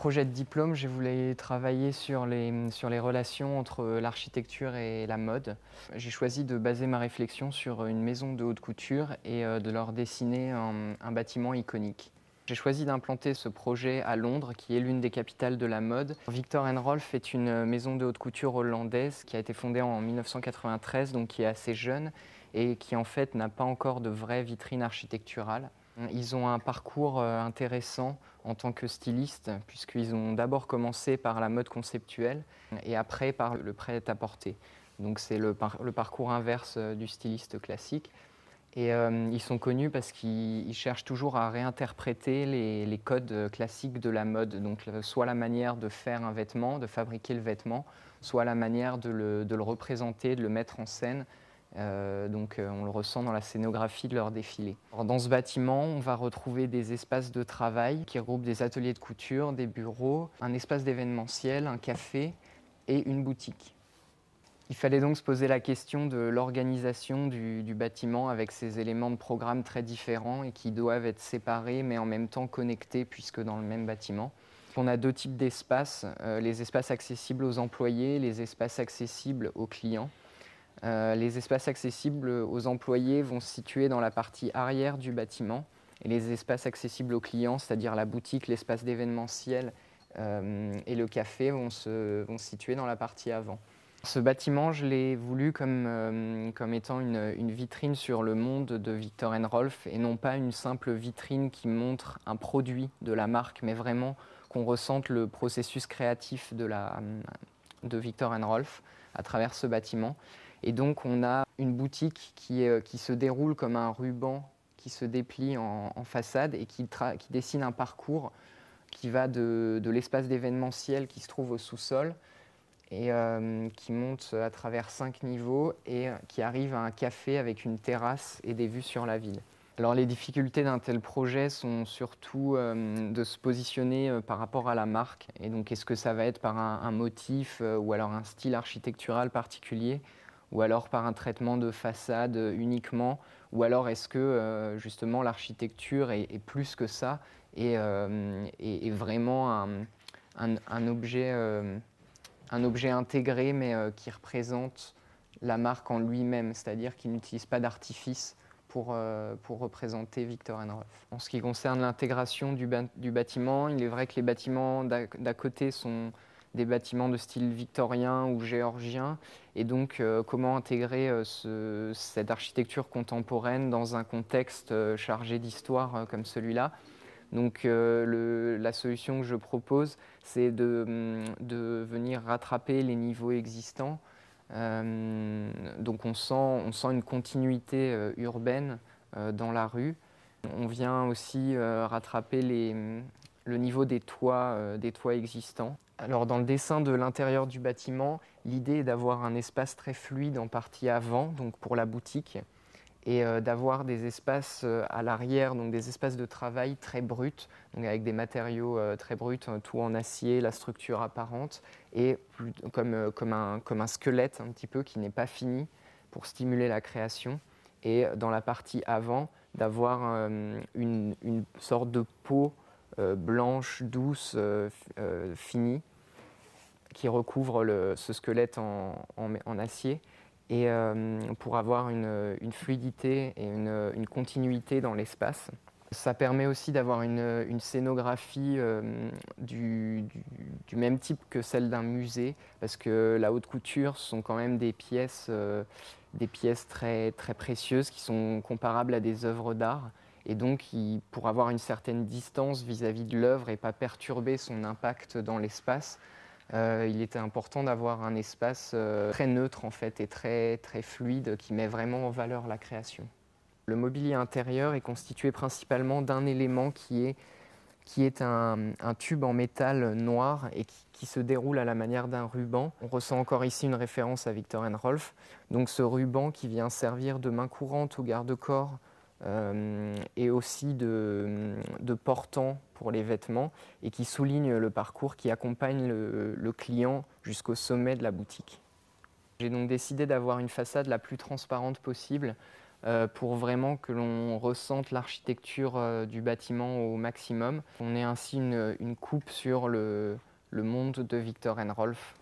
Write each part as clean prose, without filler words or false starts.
projet de diplôme, j'ai voulu travailler sur les relations entre l'architecture et la mode. J'ai choisi de baser ma réflexion sur une maison de haute couture et de leur dessiner un bâtiment iconique. J'ai choisi d'implanter ce projet à Londres, qui est l'une des capitales de la mode. Viktor & Rolf est une maison de haute couture hollandaise qui a été fondée en 1993, donc qui est assez jeune et qui en fait n'a pas encore de vraie vitrine architecturale. Ils ont un parcours intéressant en tant que stylistes, puisqu'ils ont d'abord commencé par la mode conceptuelle et après par le prêt-à-porter. Donc c'est le parcours inverse du styliste classique. Et ils sont connus parce qu'ils cherchent toujours à réinterpréter les codes classiques de la mode. Donc soit la manière de faire un vêtement, de fabriquer le vêtement, soit la manière de le représenter, de le mettre en scène. On le ressent dans la scénographie de leur défilé. Alors, dans ce bâtiment, on va retrouver des espaces de travail qui regroupent des ateliers de couture, des bureaux, un espace d'événementiel, un café et une boutique. Il fallait donc se poser la question de l'organisation du bâtiment avec ces éléments de programme très différents et qui doivent être séparés mais en même temps connectés puisque dans le même bâtiment. On a deux types d'espaces, les espaces accessibles aux employés, les espaces accessibles aux clients. Les espaces accessibles aux employés vont se situer dans la partie arrière du bâtiment et les espaces accessibles aux clients, c'est-à-dire la boutique, l'espace d'événementiel et le café vont se situer dans la partie avant. Ce bâtiment, je l'ai voulu comme étant une vitrine sur le monde de Viktor & Rolf et non pas une simple vitrine qui montre un produit de la marque, mais vraiment qu'on ressente le processus créatif de Viktor & Rolf à travers ce bâtiment. Et donc on a une boutique qui se déroule comme un ruban qui se déplie en façade et qui dessine un parcours qui va de l'espace d'événementiel qui se trouve au sous-sol et qui monte à travers 5 niveaux et qui arrive à un café avec une terrasse et des vues sur la ville. Alors les difficultés d'un tel projet sont surtout de se positionner par rapport à la marque. Et donc est-ce que ça va être par un motif ou alors un style architectural particulier ou alors par un traitement de façade uniquement, ou alors est-ce que justement l'architecture est plus que ça et est vraiment un objet intégré mais qui représente la marque en lui-même, c'est-à-dire qu'il n'utilise pas d'artifice pour représenter Viktor & Rolf. En ce qui concerne l'intégration du bâtiment, il est vrai que les bâtiments d'à côté sont des bâtiments de style victorien ou géorgien, et donc comment intégrer cette architecture contemporaine dans un contexte chargé d'histoire comme celui-là. Donc la solution que je propose, c'est de venir rattraper les niveaux existants. Donc on sent une continuité urbaine dans la rue. On vient aussi rattraper le niveau des toits existants. Alors dans le dessin de l'intérieur du bâtiment, l'idée est d'avoir un espace très fluide en partie avant, donc pour la boutique, et d'avoir des espaces à l'arrière, donc des espaces de travail très bruts, donc avec des matériaux très bruts, tout en acier, la structure apparente, et comme un squelette un petit peu qui n'est pas fini pour stimuler la création. Et dans la partie avant, d'avoir une sorte de peau blanche, douce, finie, qui recouvre ce squelette en acier, et pour avoir une fluidité et une continuité dans l'espace. Ça permet aussi d'avoir une scénographie du même type que celle d'un musée, parce que la haute couture sont quand même des pièces très, très précieuses qui sont comparables à des œuvres d'art. Et donc, pour avoir une certaine distance vis-à-vis de l'œuvre et pas perturber son impact dans l'espace, il était important d'avoir un espace très neutre en fait, et très, très fluide qui met vraiment en valeur la création. Le mobilier intérieur est constitué principalement d'un élément qui est un tube en métal noir et qui se déroule à la manière d'un ruban. On ressent encore ici une référence à Viktor & Rolf. Donc ce ruban qui vient servir de main courante au garde-corps et aussi de portant pour les vêtements et qui souligne le parcours qui accompagne le client jusqu'au sommet de la boutique. J'ai donc décidé d'avoir une façade la plus transparente possible pour vraiment que l'on ressente l'architecture du bâtiment au maximum. On ait ainsi une coupe sur le monde de Viktor and Rolf.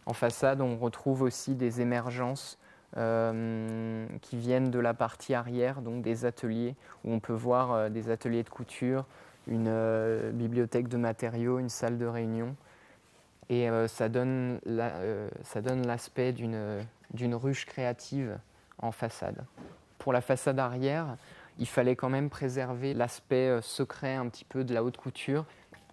En façade, on retrouve aussi des émergences qui viennent de la partie arrière, donc des ateliers, où on peut voir des ateliers de couture, une bibliothèque de matériaux, une salle de réunion. Et ça donne l'aspect d'une ruche créative en façade. Pour la façade arrière, il fallait quand même préserver l'aspect secret un petit peu de la haute couture.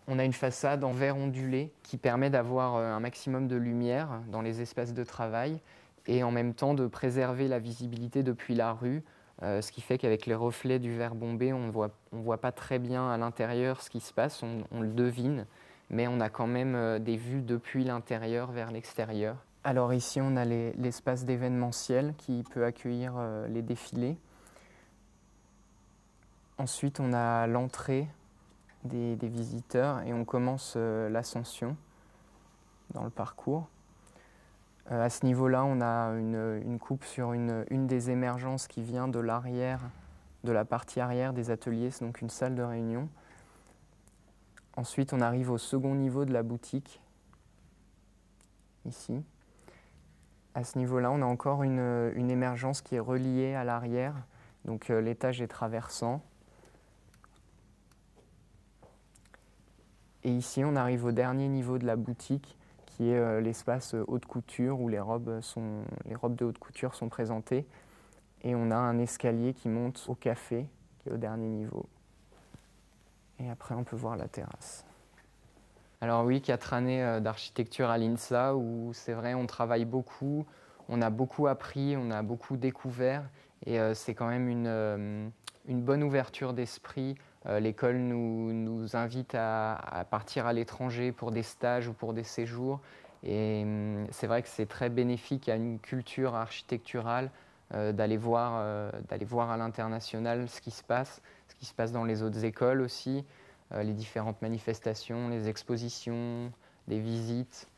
On a une façade en verre ondulé qui permet d'avoir un maximum de lumière dans les espaces de travail et en même temps de préserver la visibilité depuis la rue, ce qui fait qu'avec les reflets du verre bombé, on ne voit pas très bien à l'intérieur ce qui se passe, on le devine, mais on a quand même des vues depuis l'intérieur vers l'extérieur. Alors ici, on a l'espace d'événementiel qui peut accueillir les défilés. Ensuite, on a l'entrée des visiteurs et on commence l'ascension dans le parcours. À ce niveau-là, on a une coupe sur une des émergences qui vient de l'arrière, de la partie arrière des ateliers, c'est donc une salle de réunion. Ensuite, on arrive au second niveau de la boutique, ici. À ce niveau-là, on a encore une émergence qui est reliée à l'arrière, donc l'étage est traversant. Et ici, on arrive au dernier niveau de la boutique, qui est l'espace haute couture, où les robes de haute couture sont présentées. Et on a un escalier qui monte au café, qui est au dernier niveau. Et après, on peut voir la terrasse. Alors oui, 4 années d'architecture à l'INSA, où c'est vrai, on travaille beaucoup, on a beaucoup appris, on a beaucoup découvert. Et c'est quand même une bonne ouverture d'esprit. L'école nous invite à partir à l'étranger pour des stages ou pour des séjours. Et c'est vrai que c'est très bénéfique à une culture architecturale d'aller voir à l'international ce qui se passe dans les autres écoles aussi, les différentes manifestations, les expositions, les visites.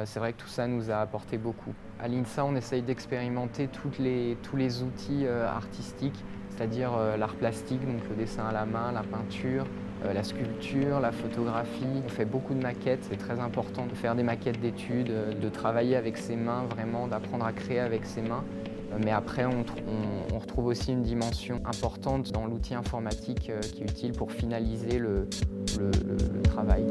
C'est vrai que tout ça nous a apporté beaucoup. À l'INSA, on essaye d'expérimenter tous les outils artistiques, c'est-à-dire l'art plastique, donc le dessin à la main, la peinture, la sculpture, la photographie. On fait beaucoup de maquettes, c'est très important de faire des maquettes d'études, de travailler avec ses mains, vraiment d'apprendre à créer avec ses mains. Mais après, on retrouve aussi une dimension importante dans l'outil informatique qui est utile pour finaliser le travail.